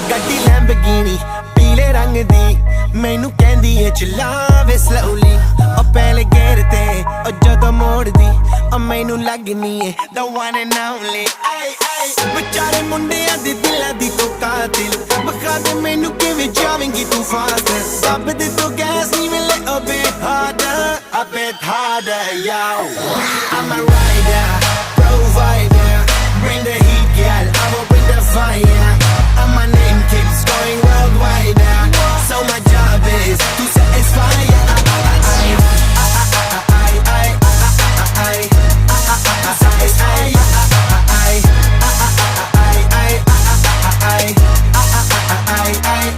ਗੱਡੀ ਲੈਂਬਰਗਿਨੀ ਪੀਲੇ ਰੰਗ ਦੀ ਮੈਨੂੰ ਕਹਿੰਦੀ ਏ ਚਲਾਵੇ ਸਲੋਲੀ ਉਹ ਪਹਿਲੇ ਗੇਰ ਤੇ ਉਹ ਜਦੋਂ ਮੋੜਦੀ ਉਹ ਮੈਨੂੰ ਲੱਗਨੀ ਏ the one and only ਵਿਚਾਰੇ ਮੁੰਡਿਆਂ ਦੇ ਦਿਲਾਂ ਦੀ ਤੂੰ ਕਾਤਿਲ ਬਖਾ ਦੇ ਮੈਨੂੰ ਕਿਵੇਂ ਜਾਵੇਂਗੀ ਤੂੰ ਫਾਸਟ ਦੱਬ ਦੇ ਤੂੰ ਗੈਸ ਨਹੀਂ ਮਿਲੇ a bit harder yo I'm a